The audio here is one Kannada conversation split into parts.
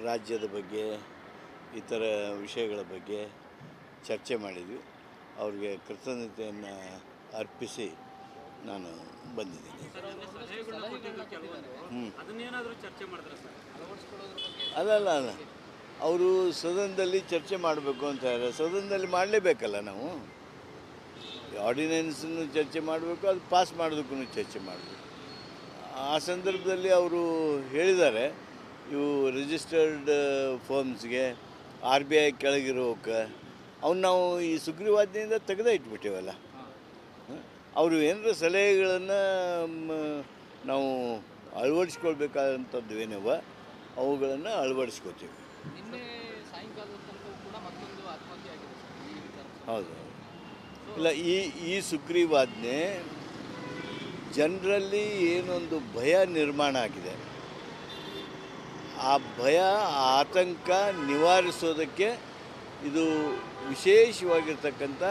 ರಾಜ್ಯದ ಬಗ್ಗೆ ಇತರ ವಿಷಯಗಳ ಬಗ್ಗೆ ಚರ್ಚೆ ಮಾಡಿದ್ವಿ. ಅವ್ರಿಗೆ ಕೃತಜ್ಞತೆಯನ್ನು ಅರ್ಪಿಸಿ ನಾನು ಬಂದಿದ್ದೀನಿ. ಅಲ್ಲ ಅವರು ಸದನದಲ್ಲಿ ಚರ್ಚೆ ಮಾಡಬೇಕು ಅಂತ ಹೇಳಿದ್ರೆ ಸದನದಲ್ಲಿ ಮಾಡಲೇಬೇಕಲ್ಲ. ನಾವು ಆರ್ಡಿನೆನ್ಸನ್ನು ಚರ್ಚೆ ಮಾಡಬೇಕು, ಅದು ಪಾಸ್ ಮಾಡೋದಕ್ಕೂ ಚರ್ಚೆ ಮಾಡಬೇಕು. ಆ ಸಂದರ್ಭದಲ್ಲಿ ಅವರು ಹೇಳಿದ್ದಾರೆ, ಇವು ರಿಜಿಸ್ಟರ್ಡ್ ಫರ್ಮ್ಸ್ಗೆ RBI ಕೆಳಗಿರೋಕೆ ಅವ್ನು ನಾವು ಈ ಸುಗ್ರೀವಾಜ್ಞೆಯಿಂದ ತೆಗೆದೇ ಇಟ್ಬಿಟ್ಟೇವಲ್ಲ. ಅವರು ಏನಾರ ಸಲಹೆಗಳನ್ನು ನಾವು ಅಳವಡಿಸ್ಕೊಳ್ಬೇಕಾದಂಥದ್ದು ಏನವ ಅವುಗಳನ್ನು ಅಳವಡಿಸ್ಕೋತೀವಿ. ಹೌದು. ಇಲ್ಲ, ಈ ಸುಗ್ರೀವಾಜ್ಞೆ ಜನರಲ್ಲಿ ಏನೊಂದು ಭಯ ನಿರ್ಮಾಣ ಆಗಿದೆ, ಆ ಭಯ ಆತಂಕ ನಿವಾರಿಸೋದಕ್ಕೆ ಇದು ವಿಶೇಷವಾಗಿರ್ತಕ್ಕಂಥ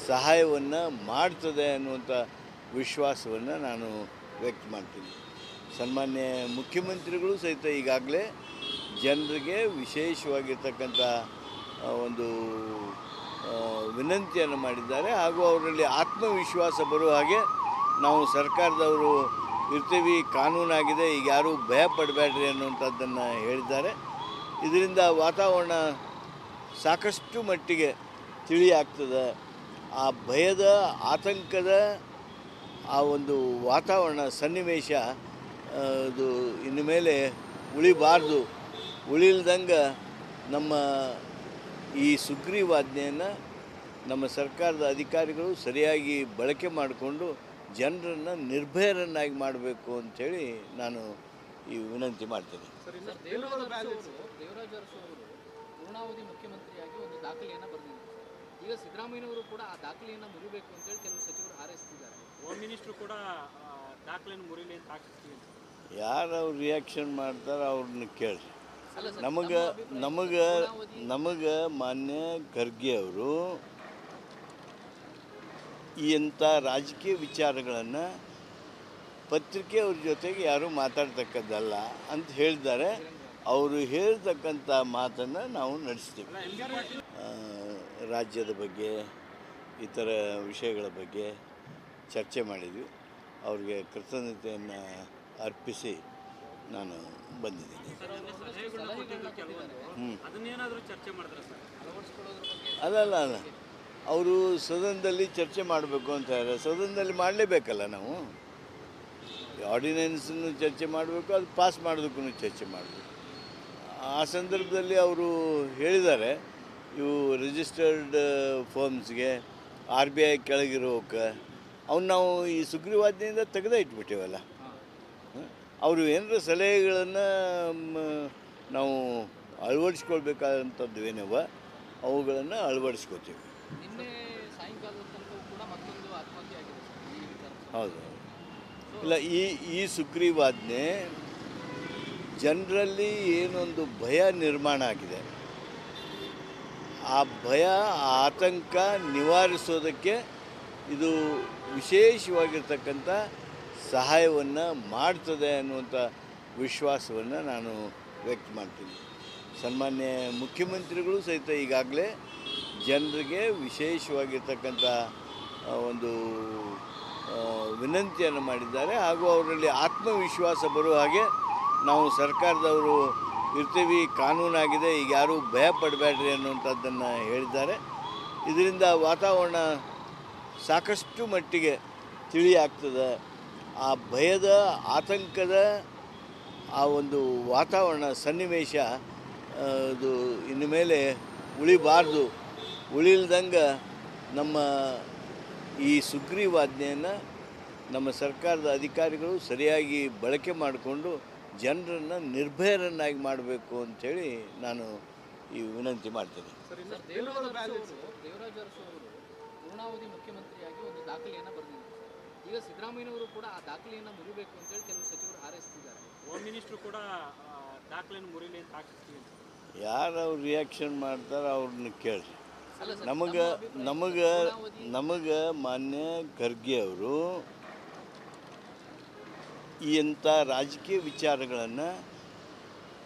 ಸಹಾಯವನ್ನು ಮಾಡ್ತದೆ ಅನ್ನುವಂಥ ವಿಶ್ವಾಸವನ್ನು ನಾನು ವ್ಯಕ್ತ ಮಾಡ್ತೀನಿ. ಸನ್ಮಾನ್ಯ ಮುಖ್ಯಮಂತ್ರಿಗಳು ಸಹಿತ ಈಗಾಗಲೇ ಜನರಿಗೆ ವಿಶೇಷವಾಗಿರ್ತಕ್ಕಂಥ ಒಂದು ವಿನಂತಿಯನ್ನು ಮಾಡಿದ್ದಾರೆ. ಹಾಗೂ ಅವರಲ್ಲಿ ಆತ್ಮವಿಶ್ವಾಸ ಬರುವ ಹಾಗೆ ನಾವು ಸರ್ಕಾರದವರು ಇರ್ತೀವಿ, ಕಾನೂನಾಗಿದೆ, ಈಗ ಯಾರೂ ಭಯ ಪಡಬೇಡ್ರಿ ಅನ್ನುವಂಥದ್ದನ್ನು ಹೇಳಿದ್ದಾರೆ. ಇದರಿಂದ ವಾತಾವರಣ ಸಾಕಷ್ಟು ಮಟ್ಟಿಗೆ ತಿಳಿ ಆಗ್ತದೆ. ಆ ಭಯದ ಆತಂಕದ ಆ ಒಂದು ವಾತಾವರಣ ಸನ್ನಿವೇಶ ಅದು ಇನ್ನು ಮೇಲೆ ಉಳಿಬಾರ್ದು. ಉಳಿಲ್ದಂಗೆ ನಮ್ಮ ಈ ಸುಗ್ರೀವಾಜ್ಞೆಯನ್ನು ನಮ್ಮ ಸರ್ಕಾರದ ಅಧಿಕಾರಿಗಳು ಸರಿಯಾಗಿ ಬಳಕೆ ಮಾಡಿಕೊಂಡು ಜನರನ್ನು ನಿರ್ಭಯರನ್ನಾಗಿ ಮಾಡಬೇಕು ಅಂಥೇಳಿ ನಾನು ಈ ವಿನಂತಿ ಮಾಡ್ತೇನೆ. ದೇವರಾಜ ಅರಸು ಅವರು ಪೂರ್ಣಾವಧಿ ಮುಖ್ಯಮಂತ್ರಿಯಾಗಿ ಒಂದು ದಾಖಲೆಯನ್ನು ಬರೆದಿದ್ದಾರೆ. ಈಗ ಸಿದ್ದರಾಮಯ್ಯನವರು ಕೂಡ ಆ ದಾಖಲೆಯನ್ನು ಮುರಿಬೇಕು ಅಂತೇಳಿ ಕೆಲವು ಸಚಿವರು ಹಾರೈಸ್ತಿದ್ದಾರೆ. ಹೋಮ್ ಮಿನಿಸ್ಟ್ರು ಕೂಡ ದಾಖಲೆಯನ್ನು ಮುರಿಲಿ ಅಂತ ಹಾಕಿಸ್ತೀವಿ. ಯಾರು ಅವ್ರು ರಿಯಾಕ್ಷನ್ ಮಾಡ್ತಾರೆ ಅವ್ರನ್ನ ಕೇಳಿ. ನಮಗೆ ಮಾನ್ಯ ಖರ್ಗೆ ಅವರು ಇಂಥ ರಾಜಕೀಯ ವಿಚಾರಗಳನ್ನು ಪತ್ರಿಕೆಯವ್ರ ಜೊತೆಗೆ ಯಾರೂ ಮಾತಾಡ್ತಕ್ಕದ್ದಲ್ಲ ಅಂತ ಹೇಳಿದ್ದಾರೆ. ಅವರು ಹೇಳ್ತಕ್ಕಂಥ ಮಾತನ್ನು ನಾವು ನಡೆಸ್ತೀವಿ. ರಾಜ್ಯದ ಬಗ್ಗೆ ಇತರ ವಿಷಯಗಳ ಬಗ್ಗೆ ಚರ್ಚೆ ಮಾಡಿದ್ವಿ. ಅವ್ರಿಗೆ ಕೃತಜ್ಞತೆಯನ್ನು ಅರ್ಪಿಸಿ ನಾನು ಬಂದಿದ್ದೀನಿ. ಅಲ್ಲ ಅವರು ಸದನದಲ್ಲಿ ಚರ್ಚೆ ಮಾಡಬೇಕು ಅಂತ ಹೇಳಿದ್ರೆ ಸದನದಲ್ಲಿ ಮಾಡಲೇಬೇಕಲ್ಲ. ನಾವು ಆರ್ಡಿನೆನ್ಸನ್ನು ಚರ್ಚೆ ಮಾಡಬೇಕು, ಅದು ಪಾಸ್ ಮಾಡೋದಕ್ಕೂ ಚರ್ಚೆ ಮಾಡಬೇಕು. ಆ ಸಂದರ್ಭದಲ್ಲಿ ಅವರು ಹೇಳಿದ್ದಾರೆ, ಇವು ರಿಜಿಸ್ಟರ್ಡ್ ಫರ್ಮ್ಸ್ಗೆ RBI ಕೆಳಗಿರೋಕೆ ಅವ್ನು ನಾವು ಈ ಸುಗ್ರೀವಾಜ್ಞೆಯಿಂದ ತೆಗೆದೇ ಇಟ್ಬಿಟ್ಟೇವಲ್ಲ. ಅವರು ಏನಾರ ಸಲಹೆಗಳನ್ನು ನಾವು ಅಳವಡಿಸ್ಕೊಳ್ಬೇಕಾದಂಥದ್ದು ಏನವ ಅವುಗಳನ್ನು ಅಳವಡಿಸ್ಕೋತೀವಿ. ಹೌದು. ಇಲ್ಲ, ಈ ಸುಗ್ರೀವಾಜ್ಞೆ ಜನರಲ್ಲಿ ಏನೊಂದು ಭಯ ನಿರ್ಮಾಣ ಆಗಿದೆ, ಆ ಭಯ ಆತಂಕ ನಿವಾರಿಸೋದಕ್ಕೆ ಇದು ವಿಶೇಷವಾಗಿರ್ತಕ್ಕಂಥ ಸಹಾಯವನ್ನು ಮಾಡ್ತದೆ ಅನ್ನುವಂಥ ವಿಶ್ವಾಸವನ್ನು ನಾನು ವ್ಯಕ್ತ ಮಾಡ್ತೀನಿ. ಸನ್ಮಾನ್ಯ ಮುಖ್ಯಮಂತ್ರಿಗಳು ಸಹಿತ ಈಗಾಗಲೇ ಜನರಿಗೆ ವಿಶೇಷವಾಗಿರ್ತಕ್ಕಂಥ ಒಂದು ವಿನಂತಿಯನ್ನು ಮಾಡಿದ್ದಾರೆ. ಹಾಗೂ ಅವರಲ್ಲಿ ಆತ್ಮವಿಶ್ವಾಸ ಬರುವ ಹಾಗೆ ನಾವು ಸರ್ಕಾರದವರು ಇರ್ತೀವಿ, ಕಾನೂನಾಗಿದೆ, ಈಗ ಯಾರೂ ಭಯ ಪಡಬೇಡ್ರಿ ಅನ್ನುವಂಥದ್ದನ್ನು ಹೇಳಿದ್ದಾರೆ. ಇದರಿಂದ ವಾತಾವರಣ ಸಾಕಷ್ಟು ಮಟ್ಟಿಗೆ ತಿಳಿ ಆಗ್ತದೆ. ಆ ಭಯದ ಆತಂಕದ ಆ ಒಂದು ವಾತಾವರಣ ಸನ್ನಿವೇಶ ಅದು ಇನ್ನು ಮೇಲೆ ಉಳಿಬಾರ್ದು. ಉಳಿಲ್ದಂಗೆ ನಮ್ಮ ಈ ಸುಗ್ರೀವಾಜ್ಞೆಯನ್ನು ನಮ್ಮ ಸರ್ಕಾರದ ಅಧಿಕಾರಿಗಳು ಸರಿಯಾಗಿ ಬಳಕೆ ಮಾಡಿಕೊಂಡು ಜನರನ್ನು ನಿರ್ಭಯರನ್ನಾಗಿ ಮಾಡಬೇಕು ಅಂಥೇಳಿ ನಾನು ಈ ವಿನಂತಿ ಮಾಡ್ತೇನೆ. ದೇವರಾಜ ಅರಸು ಅವರು ಪೂರ್ಣಾವಧಿ ಮುಖ್ಯಮಂತ್ರಿಯಾಗಿ ಒಂದು ದಾಖಲೆಯನ್ನು ಬರೆದಿದ್ದಾರೆ. ಈಗ ಸಿದ್ದರಾಮಯ್ಯನವರು ಕೂಡ ಆ ದಾಖಲೆಯನ್ನು ಮುರಿಬೇಕು ಅಂತೇಳಿ ಕೆಲವು ಸಚಿವರು ಹಾರೈಸ್ತಿದ್ದಾರೆ. ಹೋಮ್ ಮಿನಿಸ್ಟ್ರು ಕೂಡ ದಾಖಲೆಯನ್ನು ಮುರಿಲಿ ಅಂತ ಹಾಕಿಸ್ತೀವಿ. ಯಾರು ಅವ್ರು ರಿಯಾಕ್ಷನ್ ಮಾಡ್ತಾರೆ ಅವ್ರನ್ನ ಕೇಳಿ. ನಮಗೆ ಮಾನ್ಯ ಖರ್ಗೆ ಅವರು ಇಂಥ ರಾಜಕೀಯ ವಿಚಾರಗಳನ್ನು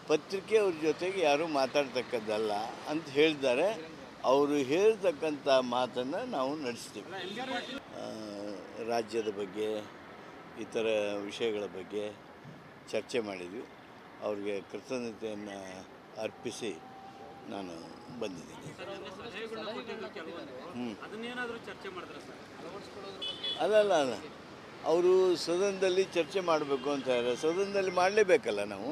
ಪತ್ರಿಕೆ ಅವ್ರ ಜೊತೆಗೆ ಯಾರೂ ಮಾತಾಡ್ತಕ್ಕದ್ದಲ್ಲ ಅಂತ ಹೇಳಿದ್ದಾರೆ. ಅವರು ಹೇಳ್ತಕ್ಕಂಥ ಮಾತನ್ನು ನಾವು ನಡೆಸ್ತೀವಿ. ರಾಜ್ಯದ ಬಗ್ಗೆ ಇತರ ವಿಷಯಗಳ ಬಗ್ಗೆ ಚರ್ಚೆ ಮಾಡಿದ್ವಿ. ಅವ್ರಿಗೆ ಕೃತಜ್ಞತೆಯನ್ನು ಅರ್ಪಿಸಿ ನಾನು ಬಂದಿದ್ದೀನಿ. ಅಲ್ಲ ಅವರು ಸದನದಲ್ಲಿ ಚರ್ಚೆ ಮಾಡಬೇಕು ಅಂತ ಹೇಳಿದ್ರೆ ಸದನದಲ್ಲಿ ಮಾಡಲೇಬೇಕಲ್ಲ. ನಾವು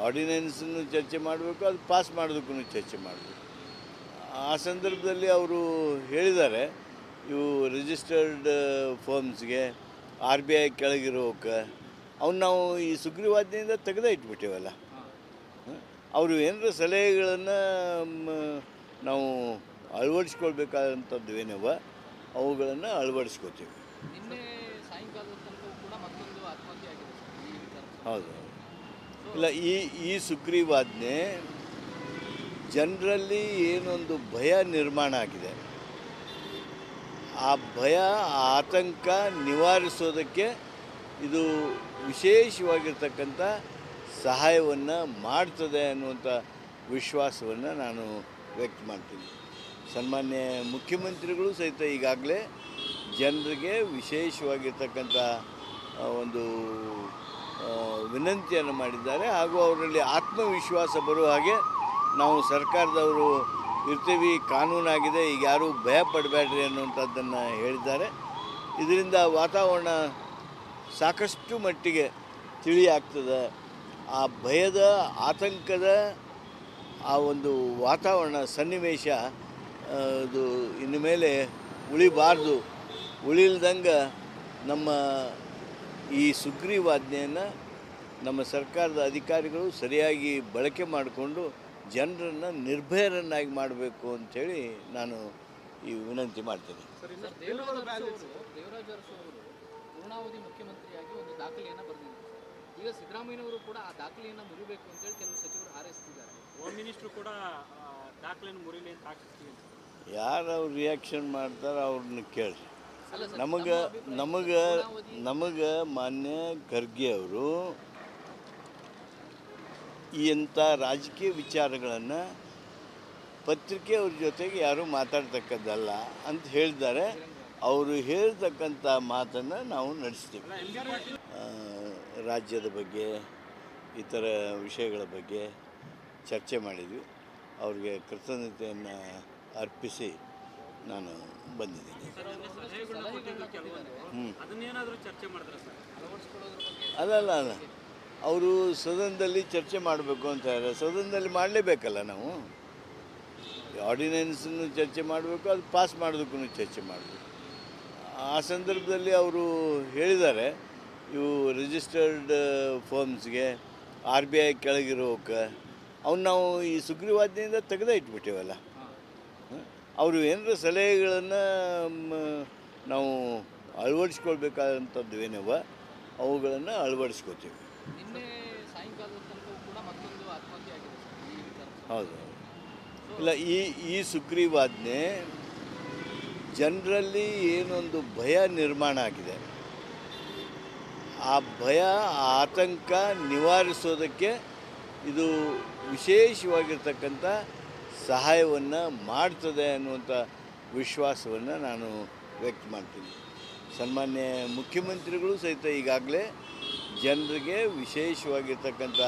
ಆರ್ಡಿನೆನ್ಸನ್ನು ಚರ್ಚೆ ಮಾಡಬೇಕು, ಅದು ಪಾಸ್ ಮಾಡೋದಕ್ಕೂ ಚರ್ಚೆ ಮಾಡಬೇಕು. ಆ ಸಂದರ್ಭದಲ್ಲಿ ಅವರು ಹೇಳಿದ್ದಾರೆ, ಇವು ರಿಜಿಸ್ಟರ್ಡ್ ಫರ್ಮ್ಸ್ಗೆ RBI ಕೆಳಗಿರೋಕೆ ಅವ್ನು ನಾವು ಈ ಸುಗ್ರೀವಾಜ್ಞೆಯಿಂದ ತೆಗೆದೇ ಇಟ್ಬಿಟ್ಟೇವಲ್ಲ. ಅವರು ಏನಾರ ಸಲಹೆಗಳನ್ನು ನಾವು ಅಳವಡಿಸ್ಕೊಳ್ಬೇಕಾದಂಥದ್ದು ಏನವ ಅವುಗಳನ್ನು ಅಳವಡಿಸ್ಕೋತೀವಿ. ಹೌದು. ಇಲ್ಲ, ಈ ಸುಗ್ರೀವಾಜ್ಞೆ ಜನರಲ್ಲಿ ಏನೊಂದು ಭಯ ನಿರ್ಮಾಣ ಆಗಿದೆ, ಆ ಭಯ ಆತಂಕ ನಿವಾರಿಸೋದಕ್ಕೆ ಇದು ವಿಶೇಷವಾಗಿರ್ತಕ್ಕಂಥ ಸಹಾಯವನ್ನು ಮಾಡ್ತದೆ ಅನ್ನುವಂಥ ವಿಶ್ವಾಸವನ್ನು ನಾನು ವ್ಯಕ್ತ ಮಾಡ್ತೀನಿ. ಸನ್ಮಾನ್ಯ ಮುಖ್ಯಮಂತ್ರಿಗಳು ಸಹಿತ ಈಗಾಗಲೇ ಜನರಿಗೆ ವಿಶೇಷವಾಗಿರ್ತಕ್ಕಂಥ ಒಂದು ವಿನಂತಿಯನ್ನು ಮಾಡಿದ್ದಾರೆ. ಹಾಗೂ ಅವರಲ್ಲಿ ಆತ್ಮವಿಶ್ವಾಸ ಬರುವ ಹಾಗೆ ನಾವು ಸರ್ಕಾರದವರು ಇರ್ತೀವಿ, ಕಾನೂನಾಗಿದೆ, ಈಗ ಯಾರೂ ಭಯ ಪಡಬೇಡ್ರಿ ಅನ್ನುವಂಥದ್ದನ್ನು ಹೇಳಿದ್ದಾರೆ. ಇದರಿಂದ ವಾತಾವರಣ ಸಾಕಷ್ಟು ಮಟ್ಟಿಗೆ ತಿಳಿ ಆಗ್ತದೆ. ಆ ಭಯದ ಆತಂಕದ ಆ ಒಂದು ವಾತಾವರಣ ಸನ್ನಿವೇಶ ಅದು ಇನ್ನು ಮೇಲೆ ಉಳಿಬಾರ್ದು. ಉಳಿಲ್ದಂಗೆ ನಮ್ಮ ಈ ಸುಗ್ರೀವಾಜ್ಞೆಯನ್ನು ನಮ್ಮ ಸರ್ಕಾರದ ಅಧಿಕಾರಿಗಳು ಸರಿಯಾಗಿ ಬಳಕೆ ಮಾಡಿಕೊಂಡು ಜನರನ್ನು ನಿರ್ಭಯರನ್ನಾಗಿ ಮಾಡಬೇಕು ಅಂಥೇಳಿ ನಾನು ಈ ವಿನಂತಿ ಮಾಡ್ತೀನಿ. ದೇವರಾಜ್ ಅರಸು ಅವರು ಪೂರ್ಣಾವಧಿ ಮುಖ್ಯಮಂತ್ರಿಯಾಗಿ ಒಂದು ದಾಖಲೆಯನ್ನು ಬರೆದಿದ್ದಾರೆ. ಈಗ ಸಿದ್ದರಾಮಯ್ಯನವರು ಕೂಡ ಆ ದಾಖಲೆಯನ್ನು ಮುರಿಬೇಕು ಅಂತೇಳಿ ಕೆಲವು ಸಚಿವರು ಹಾರೈಸ್ತಿದ್ದಾರೆ. ಹೋಮ್ ಮಿನಿಸ್ಟ್ರು ಕೂಡ ದಾಖಲೆಯನ್ನು ಮುರಿಲಿ ಅಂತ ಹಾಕಿಸ್ತೀವಿ. ಯಾರು ಅವ್ರು ರಿಯಾಕ್ಷನ್ ಮಾಡ್ತಾರೆ ಅವ್ರನ್ನ ಕೇಳಿ. ನಮಗೆ ಮಾನ್ಯ ಖರ್ಗೆ ಅವರು ಇಂಥ ರಾಜಕೀಯ ವಿಚಾರಗಳನ್ನು ಪತ್ರಿಕೆ ಅವ್ರ ಜೊತೆಗೆ ಯಾರೂ ಮಾತಾಡ್ತಕ್ಕದ್ದಲ್ಲ ಅಂತ ಹೇಳಿದ್ದಾರೆ. ಅವರು ಹೇಳ್ತಕ್ಕಂಥ ಮಾತನ್ನು ನಾವು ನಡೆಸ್ತೀವಿ. ರಾಜ್ಯದ ಬಗ್ಗೆ ಇತರ ವಿಷಯಗಳ ಬಗ್ಗೆ ಚರ್ಚೆ ಮಾಡಿದ್ವಿ. ಅವ್ರಿಗೆ ಕೃತಜ್ಞತೆಯನ್ನು ಅರ್ಪಿಸಿ ನಾನು ಬಂದಿದ್ದೀನಿ. ಅಲ್ಲ ಅವರು ಸದನದಲ್ಲಿ ಚರ್ಚೆ ಮಾಡಬೇಕು ಅಂತ ಹೇಳಿದ್ರೆ ಸದನದಲ್ಲಿ ಮಾಡಲೇಬೇಕಲ್ಲ. ನಾವು ಆರ್ಡಿನೆನ್ಸನ್ನು ಚರ್ಚೆ ಮಾಡಬೇಕು, ಅದು ಪಾಸ್ ಮಾಡೋದಕ್ಕೂ ಚರ್ಚೆ ಮಾಡಬೇಕು. ಆ ಸಂದರ್ಭದಲ್ಲಿ ಅವರು ಹೇಳಿದ್ದಾರೆ, ಇವು ರಿಜಿಸ್ಟರ್ಡ್ ಫರ್ಮ್ಸ್ಗೆ RBI ಕೆಳಗಿರೋಕೆ ಅವ್ನು ನಾವು ಈ ಸುಗ್ರೀವಾಜ್ಞೆಯಿಂದ ತೆಗೆದೇ ಇಟ್ಬಿಟ್ಟೇವಲ್ಲ. ಅವರು ಏನಾರ ಸಲಹೆಗಳನ್ನು ನಾವು ಅಳವಡಿಸ್ಕೊಳ್ಬೇಕಾದಂಥದ್ದು ಏನವ ಅವುಗಳನ್ನು ಅಳವಡಿಸ್ಕೋತೀವಿ. ಹೌದು. ಇಲ್ಲ, ಈ ಸುಗ್ರೀವಾಜ್ಞೆ ಜನರಲ್ಲಿ ಏನೊಂದು ಭಯ ನಿರ್ಮಾಣ ಆಗಿದೆ, ಆ ಭಯ ಆತಂಕ ನಿವಾರಿಸೋದಕ್ಕೆ ಇದು ವಿಶೇಷವಾಗಿರ್ತಕ್ಕಂಥ ಸಹಾಯವನ್ನು ಮಾಡ್ತದೆ ಅನ್ನುವಂಥ ವಿಶ್ವಾಸವನ್ನು ನಾನು ವ್ಯಕ್ತ ಮಾಡ್ತೀನಿ. ಸನ್ಮಾನ್ಯ ಮುಖ್ಯಮಂತ್ರಿಗಳು ಸಹಿತ ಈಗಾಗಲೇ ಜನರಿಗೆ ವಿಶೇಷವಾಗಿರ್ತಕ್ಕಂಥ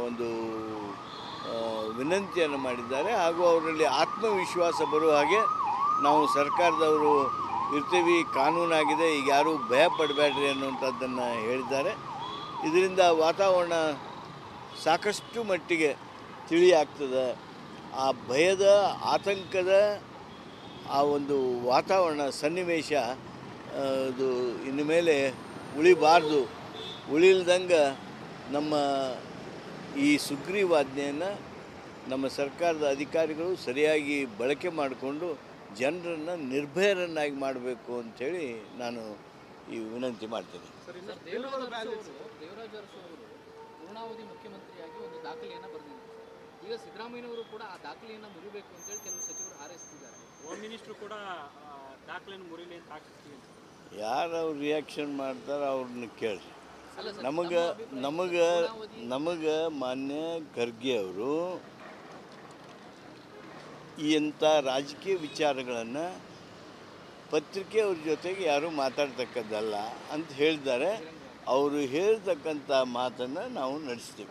ಒಂದು ವಿನಂತಿಯನ್ನು ಮಾಡಿದ್ದಾರೆ. ಹಾಗೂ ಅವರಲ್ಲಿ ಆತ್ಮವಿಶ್ವಾಸ ಬರುವ ಹಾಗೆ ನಾವು ಸರ್ಕಾರದವರು ಇರ್ತೀವಿ, ಕಾನೂನಾಗಿದೆ, ಈಗ ಯಾರೂ ಭಯ ಪಡಬೇಡ್ರಿ ಅನ್ನುವಂಥದ್ದನ್ನು ಹೇಳಿದ್ದಾರೆ. ಇದರಿಂದ ವಾತಾವರಣ ಸಾಕಷ್ಟು ಮಟ್ಟಿಗೆ ತಿಳಿ ಆಗ್ತದೆ. ಆ ಭಯದ ಆತಂಕದ ಆ ಒಂದು ವಾತಾವರಣ ಸನ್ನಿವೇಶ ಅದು ಇನ್ನು ಮೇಲೆ ಉಳಿಬಾರ್ದು. ಉಳಿಲ್ದಂಗೆ ನಮ್ಮ ಈ ಸುಗ್ರೀವಾಜ್ಞೆಯನ್ನು ನಮ್ಮ ಸರ್ಕಾರದ ಅಧಿಕಾರಿಗಳು ಸರಿಯಾಗಿ ಬಳಕೆ ಮಾಡಿಕೊಂಡು ಜನರನ್ನು ನಿರ್ಭಯರನ್ನಾಗಿ ಮಾಡಬೇಕು ಅಂಥೇಳಿ ನಾನು ಈ ವಿನಂತಿ ಮಾಡ್ತೀನಿ. ದೇವರಾಜ್ ಅರಸು ಅವರು ಪೂರ್ಣಾವಧಿ ಮುಖ್ಯಮಂತ್ರಿಯಾಗಿ ಒಂದು ದಾಖಲೆಯನ್ನು ಬರೆದಿದ್ದಾರೆ. ಈಗ ಸಿದ್ದರಾಮಯ್ಯನವರು ಕೂಡ ಆ ದಾಖಲೆಯನ್ನು ಮುರಿಬೇಕು ಅಂತೇಳಿ ಕೆಲವು ಸಚಿವರು ಹಾರೈಸ್ತಿದ್ದಾರೆ. ಹೋಮ್ ಮಿನಿಸ್ಟ್ರು ಕೂಡ ದಾಖಲೆಯನ್ನು ಮುರಿಲಿ ಅಂತ ಹಾಕಿಸ್ತೀವಿ. ಯಾರು ಅವ್ರು ರಿಯಾಕ್ಷನ್ ಮಾಡ್ತಾರೆ ಅವ್ರನ್ನ ಕೇಳಿ. ನಮಗೆ ಮಾನ್ಯ ಖರ್ಗೆ ಅವರು ಈ ಇಂಥ ರಾಜಕೀಯ ವಿಚಾರಗಳನ್ನು ಪತ್ರಿಕೆಯವ್ರ ಜೊತೆಗೆ ಯಾರೂ ಮಾತಾಡ್ತಕ್ಕದ್ದಲ್ಲ ಅಂತ ಹೇಳಿದ್ದಾರೆ. ಅವರು ಹೇಳ್ತಕ್ಕಂಥ ಮಾತನ್ನು ನಾವು ನಡೆಸ್ತೀವಿ.